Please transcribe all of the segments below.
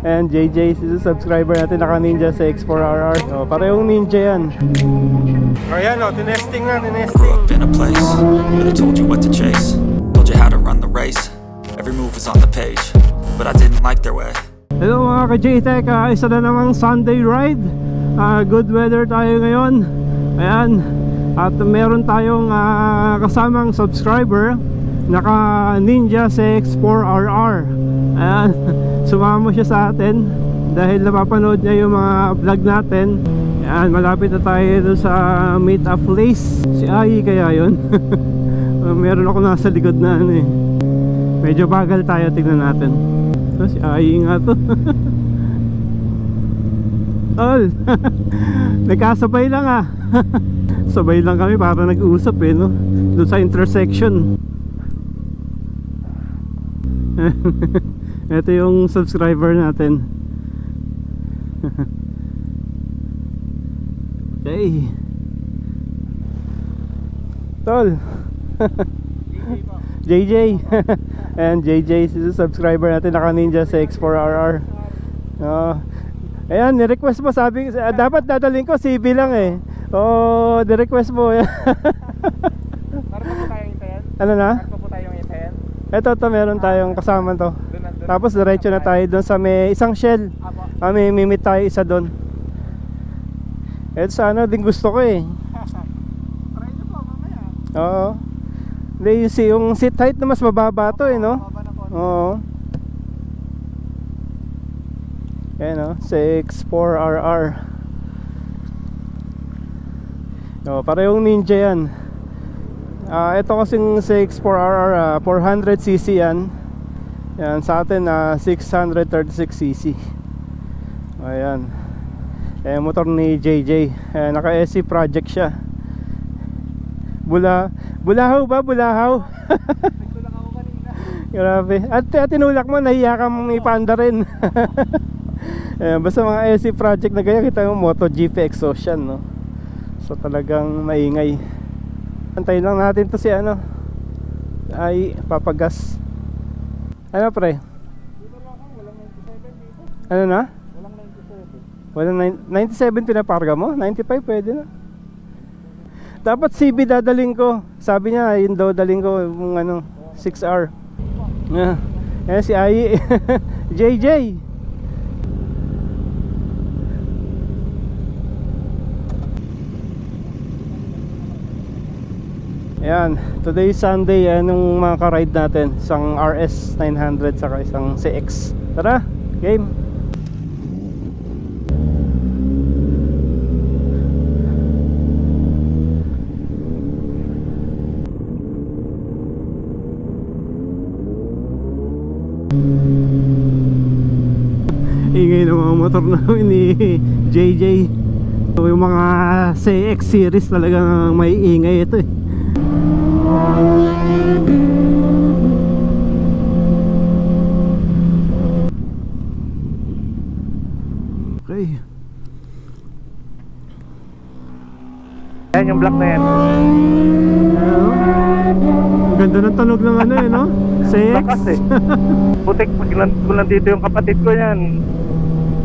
And JJ, si subscriber natin naka Ninja 6-4RR. So, parehong Ninja yan. Ayan o, tinesting na, tinesting. Grew up in a place where they told you what to chase, told you how to run the race. Every move was on the page, but I didn't like their way. Hello mga ka-JTech, isa na namang Sunday ride. Good weather tayo ngayon. Ayan. At meron tayong kasamang subscriber, naka Ninja 6-4RR. Ayan. Sumama siya sa atin dahil napapanood niya yung mga vlog natin. Ayan, malapit na tayo doon sa meet up place. Si Ai kaya yun. Meron ako nasa likod na ano eh. Medyo bagal tayo, tignan natin. Si Ai nga to. Tol. Nagkasabay lang ah. Sabay lang kami para nag-usap eh, no? Doon sa intersection. Ito yung subscriber natin. Okay. Tol. JJ. And JJ, si subscriber natin naka Ninja 6-4RR. Ayan, ni-request mo, sabi dapat dadalhin ko CB lang eh. Oh, ni-request mo. Meron po tayong hintayan? Ano na? Meron po tayong hintayan? Ito, meron tayong kasama to. Tapos diretso na tayo doon sa may isang shell. May meet tayo isa doon. Ito sana din gusto ko eh. Try nyo po mamaya. Oo. Yung seat height na mas mababa to eh, no? Mababa na po. Oo. Ayan o, 6-4RR. Parehong Ninja yan. Ito kasing 6-4RR, 400cc yan. Yan, sa atin 636cc. Ayan. Motor ni JJ. Naka SC project siya. Bulahaw ba? Bulahaw? Nagtulak ako kanina. Grabe. At tinulak mo, nahiya ka mong ipanda rin. Basta mga SC project na ganyan, kita yung MotoGP exhaust yan, no? So talagang maingay. Antayin lang natin to si ano ay papagas. Ano pre? Dito lang ako, walang 97 dito. Ano na? Walang 97. Walang 97 pinaparga mo? 95 pwede na. Dapat CB dadaling ko. Sabi niya yun daw daling ko yung ano 6R. Si Ai. JJ. Ayan, today is Sunday. Anong mga ka-ride natin? Isang RS 900 saka isang CX. Tara, game. Ingay ng mga motor namin ni JJ. So, yung mga CX series talagang may ingay ito eh. Okay. Ayan yung black na yan. Ganda ng tunog ng ano eh, no? CX. Lakas eh. Putik, pag nandito yung kapatid ko yan.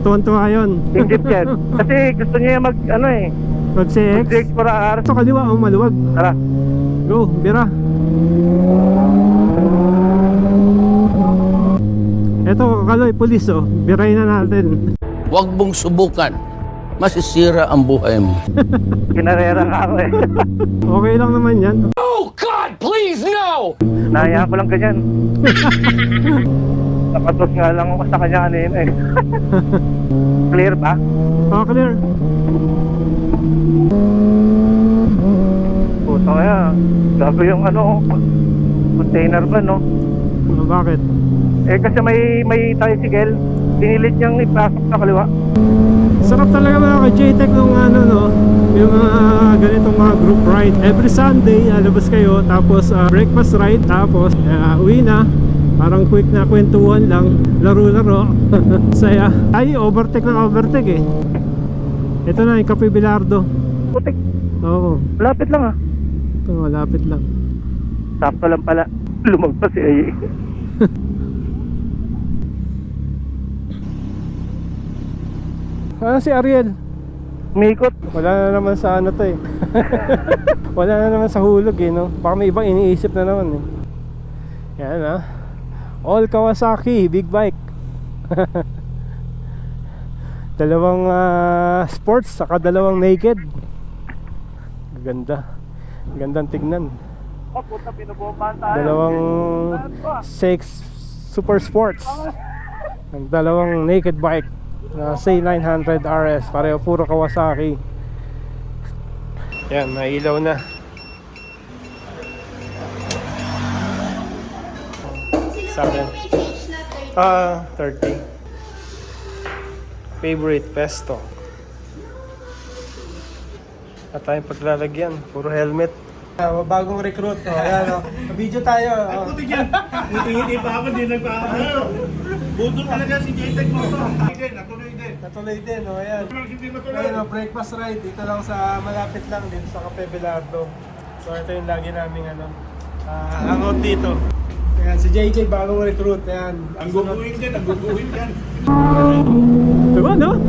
Tuwan-tuwa yun. Yung jeep yan. Kasi gusto niya mag ano eh. Mag CX. 6-4R. Ito kaliwa, maluwag. Tara. Go, bira. Ito, kaloy, pulis oh. Birayin na natin. Huwag mong subukan. Masisira ang buhay mo. Kinarera nga ako eh. Okay lang naman yan. Oh God, please no! Nahayaan ko lang ganyan. Nakatos nga lang ako sa kanya kanina eh. Clear ba? Oh, clear. Puto kaya. Gago yung ano, container ba no? Oh, bakit? Eh kasi may tricycle. Pinilit niyang ipasok sa kaliwa. Sarap talaga mga ka-JTech nung ano no, yung ganitong mga group ride. Every Sunday, labas kayo, tapos breakfast ride, tapos uwi na. Parang quick na kwentuhan lang, laro-laro. Saya. Ay, overtake ng overtake eh. Ito na, yung Cafe Bilardo. Putik. Oo. Lapit lang ah. Ito, malapit lang. Sakto lang pala. Lumagpas si Ay. Si Ariel? Umikot. Wala na naman sa ano to eh. Wala na naman sa hulog eh, no? Baka may ibang iniisip na naman eh. Yan ah. All Kawasaki, big bike. Dalawang sports, saka dalawang naked. Ganda. Gandang tignan. Oh, puta, pinabombahan tayo. Dalawang six super sports. Ang dalawang naked bike na C900 RS, pareho puro Kawasaki. Yan, nailaw na. Sa akin 30. Favorite pesto. At tayong paglalagyan, puro helmet. Bagong recruit, ayan o. Video tayo. Ngiti-ngiti pa ako, di nagpapalo. Buto talaga si J-Tech mo. Natuloy din. Natuloy din, ayan. Hindi matuloy. Ayun, breakfast ride dito lang sa malapit lang dito sa Cafe Belardo. So ito yung lagi naming hangout dito. Ayan, si JJ bagong recruit, ayan. Ang guguhin din, ang guguhin yan. Diba, no?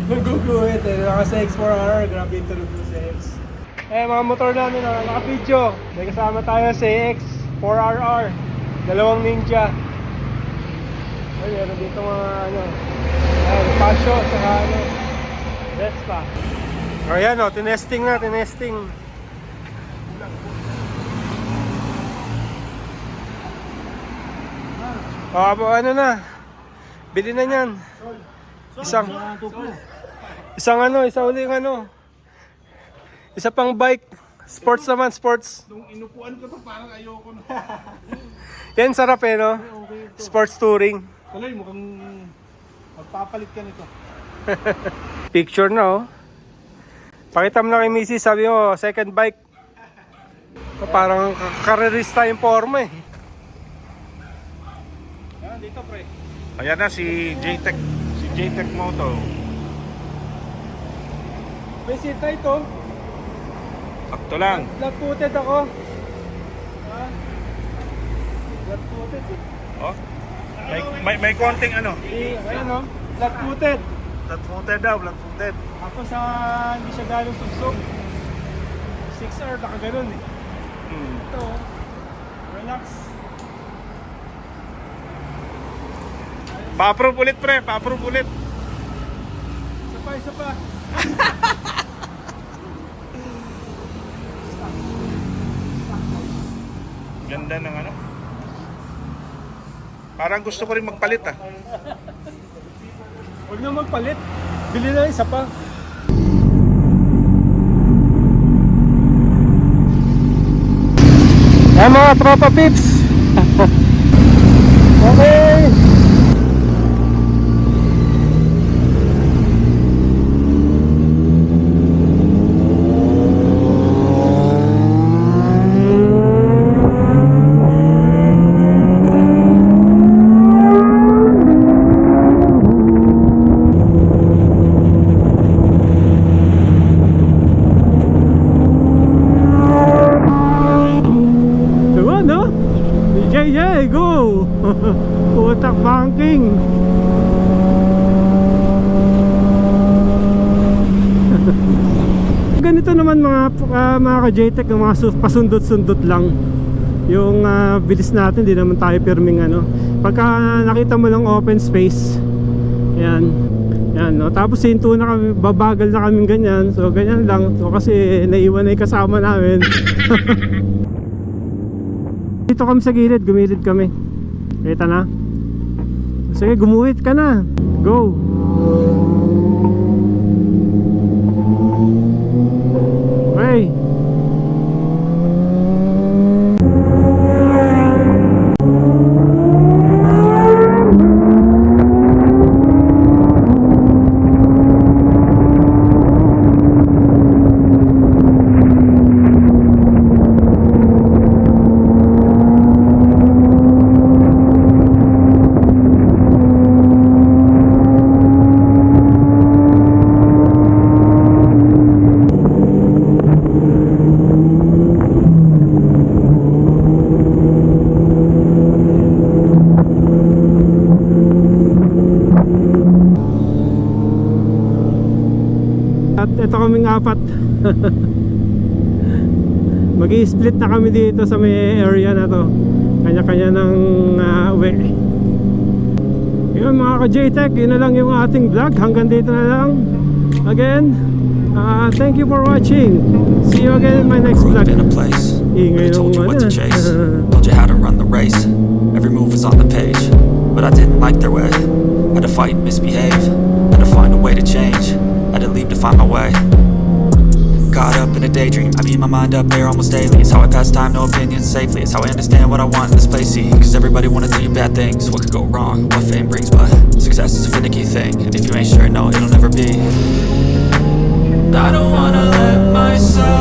Nag-guguhit eh, naka sa X4R, grabe yung tulog mo sa X. Eh, mga motor namin, naka-video. May kasama tayo sa X4RR, dalawang Ninja. Ay, meron dito mga Passion, saka Vespa. O yan o, tinesting na, tinesting. O, ano na, bili na yan. Isang uling isa pang bike. Sports naman, sports. Nung inupuan ko to, parang ayoko na. Yan, sarap eh, no? Sports touring. Tuloy, mukhang magpapalit ka nito. Picture na, oh. Pakita mo na kay Missy, sabi mo, second bike. Parang karerista yung forma eh. Yan, dito pre. Ayan na si J-Tech. Si J-Tech Moto. May sita ito. Sakto lang. Flat footed ako. Ha? Flat footed eh. Oh. May konting ano. Ayan o, flat footed. Flat footed daw, flat footed. Tapos hindi siya galing sugsog. 6R, nakaganon eh. Ito, relax. Pa-approve ulit pre, pa-approve ulit. Isa pa. Ganda ng ano. Parang gusto ko rin magpalit ah. Huwag na magpalit. Bili na isa pa. Yan mga tropa pips. Okay. JJ, go! Putak banking! Ganito naman mga ka-JTEC, mga pasundot-sundot lang yung bilis natin, di naman tayo pirming pagka nakita mo lang open space yan, no? Tapos hinto na kami, babagal na kami ganyan, so ganyan lang, so kasi naiwan na yung kasama namin. Dito kami sa gilid, gumilid kami. Kita na? Sige, gumuhit ka na. Go! Okay. ito kaming apat. Mag-i-split na kami dito sa may area na to. Kanya-kanya ng uwi. Yun mga ka-JTech, yun na lang yung ating vlog. Hanggang dito na lang. Again, thank you for watching. See you again in my next Grew vlog. up in a place where Ingay they told you nung what to ano. chase, told you how to run the race. Every move was on the page, but I didn't like their way. Had to fight and misbehave, had to find a way to change, had to leave to find my way. Caught up in a daydream, I beat my mind up there almost daily. It's how I pass time, no opinions safely. It's how I understand what I want in this place, see. Cause everybody wanna tell you bad things, what could go wrong, what fame brings. But success is a finicky thing, and if you ain't sure, no, it'll never be. I don't wanna let myself